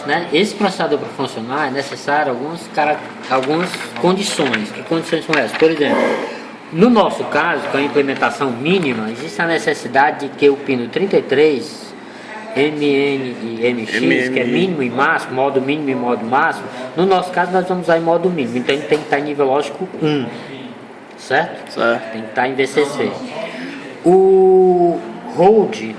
né? Esse processador para funcionar é necessário algumas condições. Que condições são essas? Por exemplo, no nosso caso, com a implementação mínima, existe a necessidade de que o pino 33, MN e MX, que é mínimo e máximo, modo mínimo e modo máximo, no nosso caso nós vamos usar em modo mínimo, então ele tem que estar em nível lógico 1, certo? Tem que estar em VCC. O hold,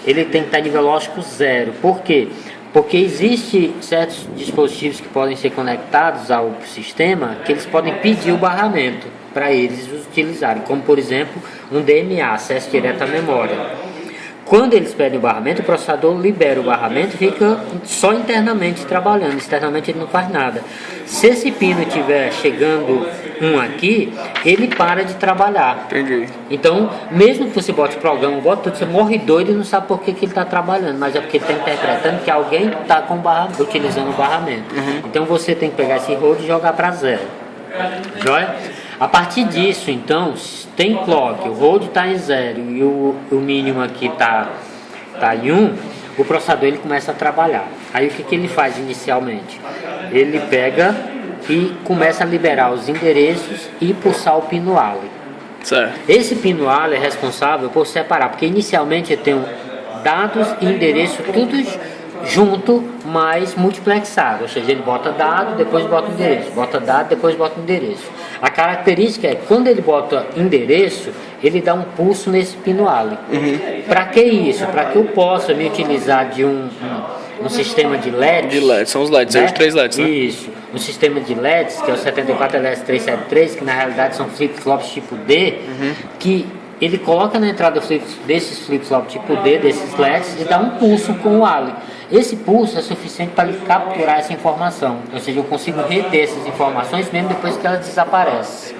ele tem que estar em nível lógico 0, por quê? Porque existe certos dispositivos que podem ser conectados ao sistema que eles podem pedir o barramento para eles utilizarem, como por exemplo um DMA, acesso direto à memória. Quando eles pedem o barramento, o processador libera o barramento e fica só internamente trabalhando, externamente ele não faz nada. Se esse pino estiver chegando aqui, ele para de trabalhar. Entendi. Então, mesmo que você bote programa, tudo, você morre doido e não sabe por que ele está trabalhando, mas é porque ele está interpretando que alguém está utilizando o barramento. Então você tem que pegar esse hold e jogar para 0. Joia? A partir disso, então, tem clock, o hold está em 0 e o mínimo aqui está em 1, o processador ele começa a trabalhar. Aí o que ele faz inicialmente? Ele pega e começa a liberar os endereços e pulsar o pino ALI. Certo. Esse pino ALI é responsável por separar, porque inicialmente eu tenho dados e endereço tudo junto, mas multiplexado, ou seja, ele bota dado, depois bota endereço, bota dado, depois bota endereço. A característica é que quando ele bota endereço, ele dá um pulso nesse pino ALI. Para que isso? Para que eu possa me utilizar de um sistema de LEDs. De LED, são os LEDs, né? são os 3 LEDs, né? Isso, um sistema de LEDs, que é o 74LS373, que na realidade são flip-flops tipo D, que ele coloca na entrada desses flip-flop tipo D, desses LEDs, e dá um pulso com o ALI. Esse pulso é suficiente para ele capturar essa informação, ou seja, eu consigo reter essas informações mesmo depois que elas desaparecem.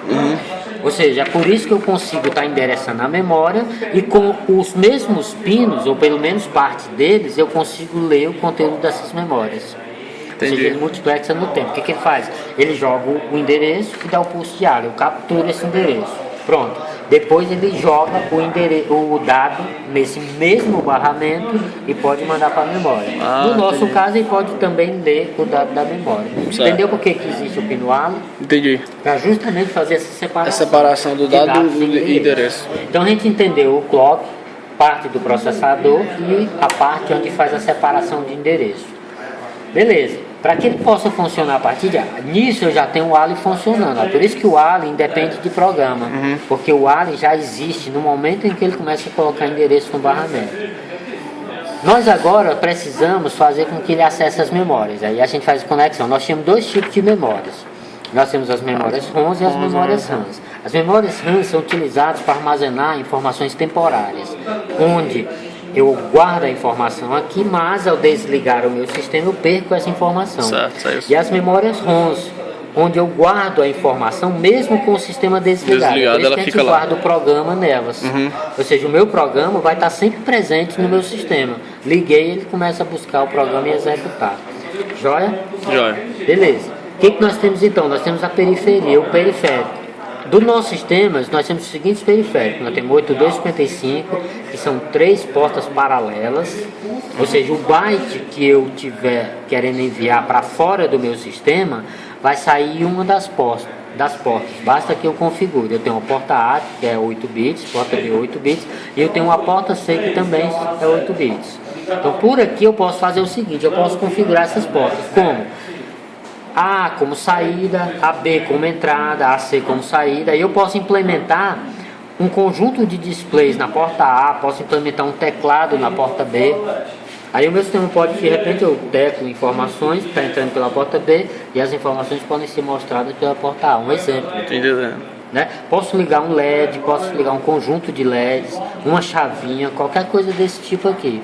Ou seja, é por isso que eu consigo estar endereçando a memória e com os mesmos pinos, ou pelo menos parte deles, eu consigo ler o conteúdo dessas memórias. Entendi. Ou seja, ele multiplexa no tempo. O que ele faz? Ele joga o endereço e dá o pulso de ALI, eu capturo esse endereço. Pronto. Depois ele joga o dado nesse mesmo barramento e pode mandar para a memória. No nosso caso, ele pode também ler o dado da memória. Certo. Entendeu por que existe o pino ALI? Entendi. Para justamente fazer essa separação. A separação do dado e do endereço. Então a gente entendeu o clock, parte do processador e a parte onde faz a separação de endereço. Beleza. Para que ele possa funcionar a partir nisso eu já tenho o ALI funcionando. É por isso que o ALI independe de programa. Porque o ALI já existe no momento em que ele começa a colocar endereço no barramento. Nós agora precisamos fazer com que ele acesse as memórias. Aí a gente faz a conexão. Nós temos dois tipos de memórias. Nós temos as memórias ROMs e as memórias RAMs. As memórias RAMs são utilizadas para armazenar informações temporárias, onde eu guardo a informação aqui, mas ao desligar o meu sistema eu perco essa informação. Certo. E as memórias ROMs, onde eu guardo a informação mesmo com o sistema desligado. Por isso ela que a gente fica lá. guarda o programa nelas. Ou seja, o meu programa vai estar sempre presente no meu sistema. Liguei, ele começa a buscar o programa e executar. Joia? Joia. Beleza. O que nós temos então? Nós temos a periferia, o periférico. Do nossos sistemas, nós temos os seguintes periféricos. Nós temos 8255, que são 3 portas paralelas. Ou seja, o byte que eu tiver querendo enviar para fora do meu sistema, vai sair uma das portas. Basta que eu configure. Eu tenho uma porta A, que é 8 bits, porta B 8 bits, e eu tenho uma porta C, que também é 8 bits. Então, por aqui eu posso fazer o seguinte, eu posso configurar essas portas. Como? A como saída, a B como entrada, a C como saída. E eu posso implementar um conjunto de displays na porta A, posso implementar um teclado na porta B. Aí o meu sistema pode, de repente, eu teclo informações, está entrando pela porta B e as informações podem ser mostradas pela porta A. Um exemplo. Entendi. Né? Posso ligar um LED, posso ligar um conjunto de LEDs, uma chavinha, qualquer coisa desse tipo aqui.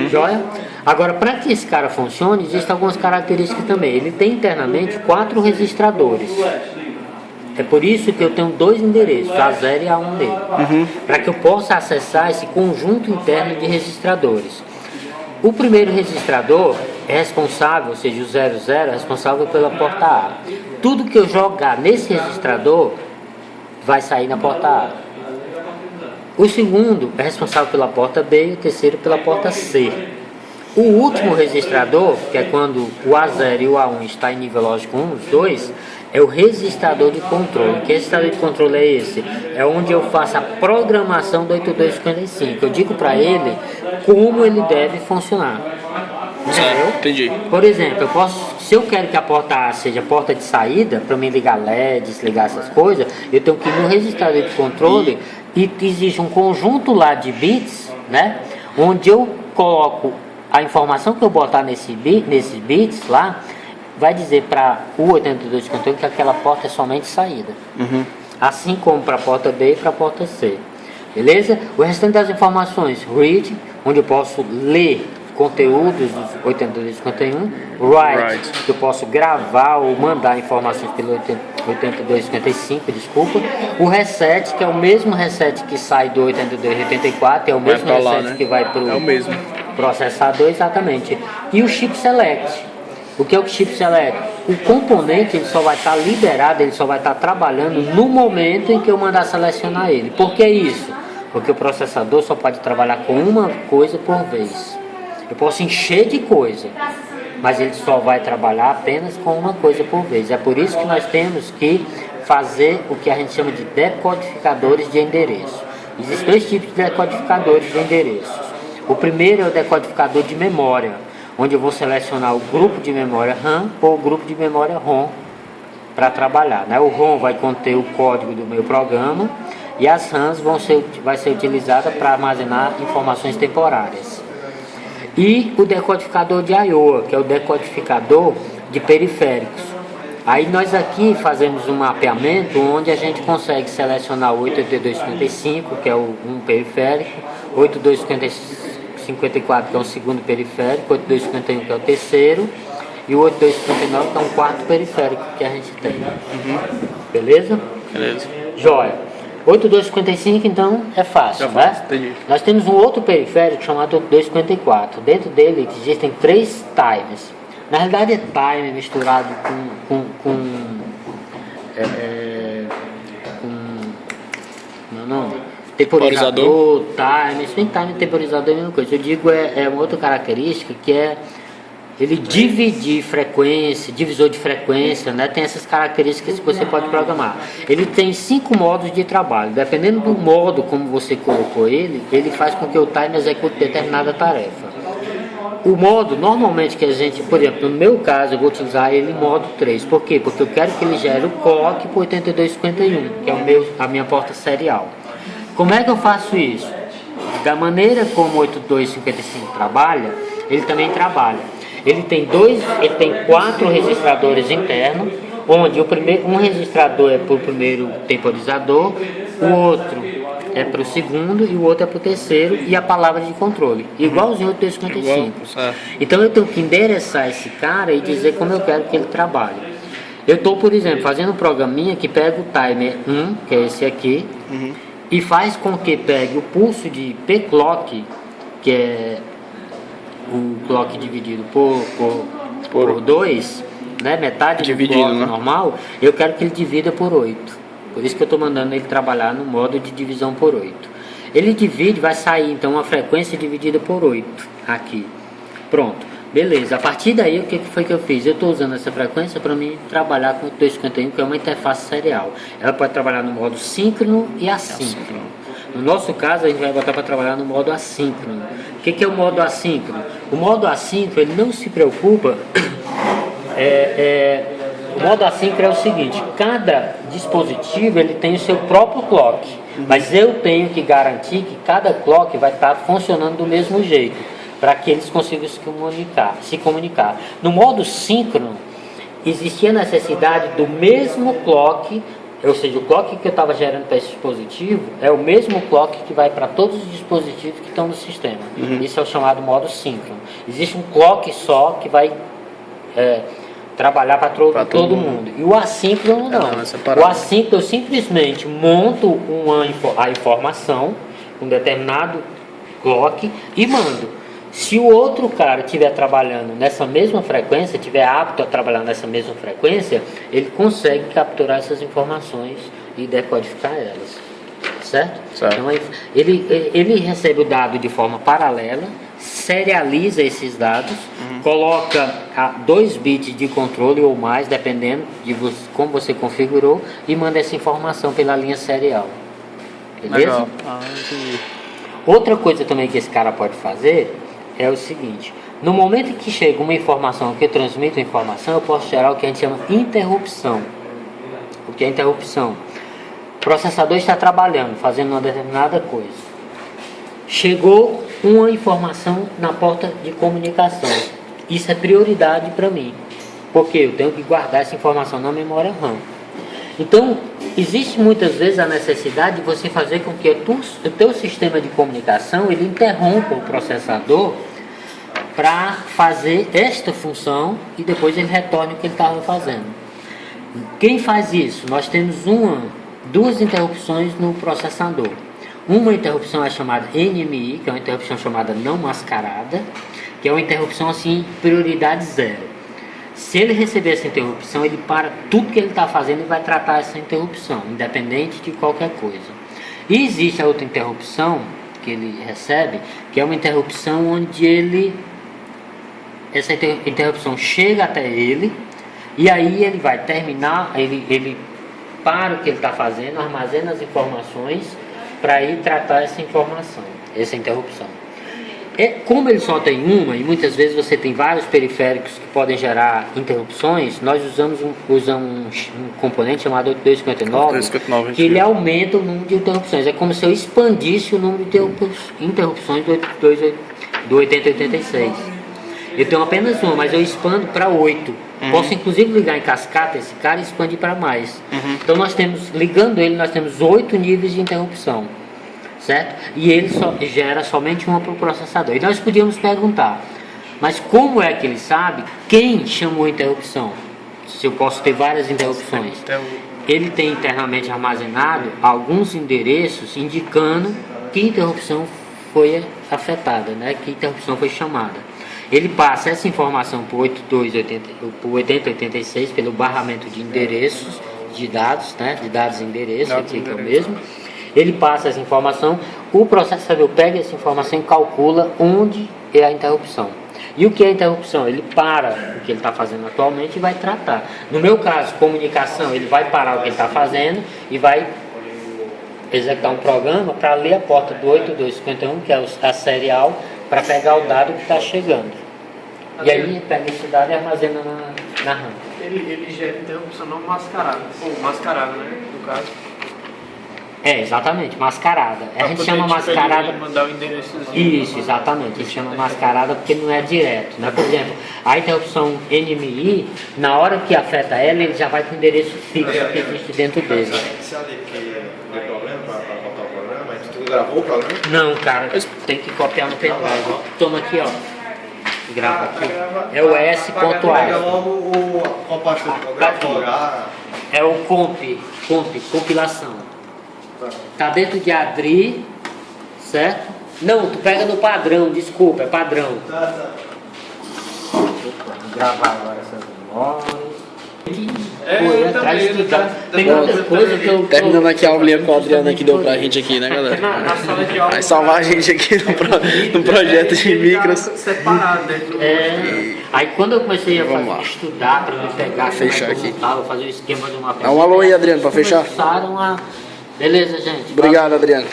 Joia? Agora, para que esse cara funcione, existem algumas características também. Ele tem internamente 4 registradores. É por isso que eu tenho 2 endereços, A0 e A1 dele. Para que eu possa acessar esse conjunto interno de registradores. O primeiro registrador é responsável, ou seja, o 00 é responsável pela porta A. Tudo que eu jogar nesse registrador vai sair na porta A. O segundo é responsável pela porta B e o terceiro pela porta C. O último registrador, que é quando o A0 e o A1 está em nível lógico 1, os dois, é o registrador de controle. Que registrador de controle é esse? É onde eu faço a programação do 8255. Eu digo para ele como ele deve funcionar. Entendeu? Entendi. Por exemplo, se eu quero que a porta A seja a porta de saída, para mim ligar LED, desligar essas coisas, eu tenho que ir no registrador de controle e existe um conjunto lá de bits, né? Onde eu coloco a informação que eu botar nesses bits lá, vai dizer para o 8251 que aquela porta é somente saída. Assim como para a porta B e para a porta C. Beleza? O restante das informações, read, onde eu posso ler conteúdos dos 8251, write, que eu posso gravar ou mandar informações pelo 8255, desculpa. O reset, que é o mesmo reset que sai do 8284, é o mesmo reset lá, né? que vai para É o mesmo processador, exatamente. E o chip select. O que é o chip select? O componente ele só vai estar liberado, ele só vai estar trabalhando no momento em que eu mandar selecionar ele. Por que isso? Porque o processador só pode trabalhar com uma coisa por vez. Eu posso encher de coisa, mas ele só vai trabalhar apenas com uma coisa por vez. É por isso que nós temos que fazer o que a gente chama de decodificadores de endereço. Existem dois tipos de decodificadores de endereços. O primeiro é o decodificador de memória, onde eu vou selecionar o grupo de memória RAM ou o grupo de memória ROM para trabalhar, né? O ROM vai conter o código do meu programa e as RAMs vai ser utilizada para armazenar informações temporárias. E o decodificador de I/O, que é o decodificador de periféricos. Aí nós aqui fazemos um mapeamento onde a gente consegue selecionar o 8255, que é um periférico, 8254, que é o segundo periférico, 8251, que é o terceiro, e o 8259, que é um quarto periférico que a gente tem. Beleza? Beleza. Jóia. 8255 então é fácil, né? Entendi. Nós temos um outro periférico chamado 8254. Dentro dele existem 3 timers. Na realidade é timer misturado com meu nome? Temporizador, timer. Se bem que timer e temporizador é a mesma coisa. Eu digo é uma outra característica que é ele dividir frequência, divisor de frequência, né? Tem essas características que você pode programar. Ele tem 5 modos de trabalho. Dependendo do modo como você colocou ele faz com que o timer execute determinada tarefa. O modo, normalmente que a gente, por exemplo, no meu caso, eu vou utilizar ele em modo 3. Por quê? Porque eu quero que ele gere o clock para 8251, que é a minha porta serial. Como é que eu faço isso? Da maneira como o 8255 trabalha, ele também trabalha. Ele tem 4 registradores internos, onde um registrador é para o primeiro temporizador, o outro é para o segundo e o outro é para o terceiro, e a palavra de controle, igualzinho ao 8255. Então eu tenho que endereçar esse cara e dizer como eu quero que ele trabalhe. Eu estou, por exemplo, fazendo um programinha que pega o timer 1, que é esse aqui, e faz com que pegue o pulso de P-clock, que é o clock dividido por 2, né? Metade dividido, do clock, né? normal, eu quero que ele divida por 8. Por isso que eu estou mandando ele trabalhar no modo de divisão por 8. Ele divide, vai sair então uma frequência dividida por 8 aqui. Pronto, beleza. A partir daí, o que foi que eu fiz? Eu estou usando essa frequência para mim trabalhar com o 251, que é uma interface serial. Ela pode trabalhar no modo síncrono e assíncrono. No nosso caso, a gente vai botar para trabalhar no modo assíncrono. O que é o modo assíncrono? O modo assíncrono, ele não se preocupa. O modo assíncrono é o seguinte: cada dispositivo ele tem o seu próprio clock, mas eu tenho que garantir que cada clock vai estar funcionando do mesmo jeito, para que eles consigam se comunicar. No modo síncrono, existia a necessidade do mesmo clock. Ou seja, o clock que eu estava gerando para esse dispositivo é o mesmo clock que vai para todos os dispositivos que estão no sistema. Isso é o chamado modo síncrono. Existe um clock só que vai trabalhar para todo mundo. E o assíncrono não. O assíncrono eu simplesmente monto a informação, um determinado clock, e mando. Se o outro cara estiver trabalhando nessa mesma frequência, estiver apto a trabalhar nessa mesma frequência, ele consegue capturar essas informações e decodificar elas. Certo? Certo. Então, ele recebe o dado de forma paralela, serializa esses dados, coloca 2 bits de controle ou mais, dependendo de como você configurou, e manda essa informação pela linha serial. Beleza? Legal. Entendi. Outra coisa também que esse cara pode fazer é o seguinte: no momento que chega uma informação, que eu transmito a informação, eu posso gerar o que a gente chama interrupção. O que é interrupção? O processador está trabalhando, fazendo uma determinada coisa. Chegou uma informação na porta de comunicação. Isso é prioridade para mim, porque eu tenho que guardar essa informação na memória RAM. Então, existe muitas vezes a necessidade de você fazer com que o teu sistema de comunicação ele interrompa o processador para fazer esta função e depois ele retorne o que ele estava fazendo. Quem faz isso? Nós temos 2 interrupções no processador. Uma interrupção é chamada NMI, que é uma interrupção chamada não mascarada, que é uma interrupção assim, prioridade 0. Se ele receber essa interrupção, ele para tudo que ele está fazendo e vai tratar essa interrupção, independente de qualquer coisa. E existe a outra interrupção que ele recebe, que é uma interrupção onde essa interrupção chega até ele, e aí ele vai terminar, ele para o que ele está fazendo, armazena as informações para ir tratar essa informação, essa interrupção. Como ele só tem uma, e muitas vezes você tem vários periféricos que podem gerar interrupções, nós usamos um componente chamado 8259, que ele aumenta o número de interrupções. É como se eu expandisse o número de interrupções do 8086. Eu tenho apenas uma, mas eu expando para 8. Posso inclusive ligar em cascata esse cara e expandir para mais. Então ligando ele, nós temos 8 níveis de interrupção. Certo? E ele gera somente uma para o processador. E nós podíamos perguntar, mas como é que ele sabe quem chamou a interrupção? Se eu posso ter várias interrupções. Ele tem internamente armazenado alguns endereços indicando que interrupção foi afetada, né? Que interrupção foi chamada. Ele passa essa informação para o 8086 pelo barramento de endereços de dados, né? De dados e endereços, aqui que é o mesmo. Ele passa essa informação, o processador pega essa informação e calcula onde é a interrupção. E o que é a interrupção? Ele para o que ele está fazendo atualmente e vai tratar. No meu caso, comunicação, ele vai parar o que ele está fazendo e vai executar um programa para ler a porta do 8251, que é a serial, para pegar o dado que está chegando. E aí ele pega esse dado e armazena na RAM. Ele gera interrupção não mascarada, ou mascarada, né, no caso. Exatamente, mascarada. A gente chama mascarada. Mandar o endereçozinho. Isso, exatamente. A gente chama mascarada porque não é direto, né? Por exemplo, a interrupção NMI, na hora que afeta ela, ele já vai para o endereço fixo que existe dentro dele. Você acha que deu problema para botar o programa? Mas tu gravou o programa? Não, cara, tem que copiar no pendrive. Toma aqui, ó. Grava aqui. É o S.A. Pega logo a pasta do programa. É o comp, compilação. Tá dentro de Adri, certo? Não, tu pega no padrão, desculpa, é padrão. Vou gravar agora essas memórias. Tem muita coisa que eu... Terminando aqui a aulinha com a Adriana que deu pra gente aqui, né, galera? Na sala de aula. Vai salvar a gente aqui no projeto de micros. Separado, né? Aí quando eu comecei a estudar para me pegar, fechar aqui. Vou fazer o esquema de uma Dá um alô aí, Adriano, pra fechar. Beleza, gente. Obrigado, Adriano.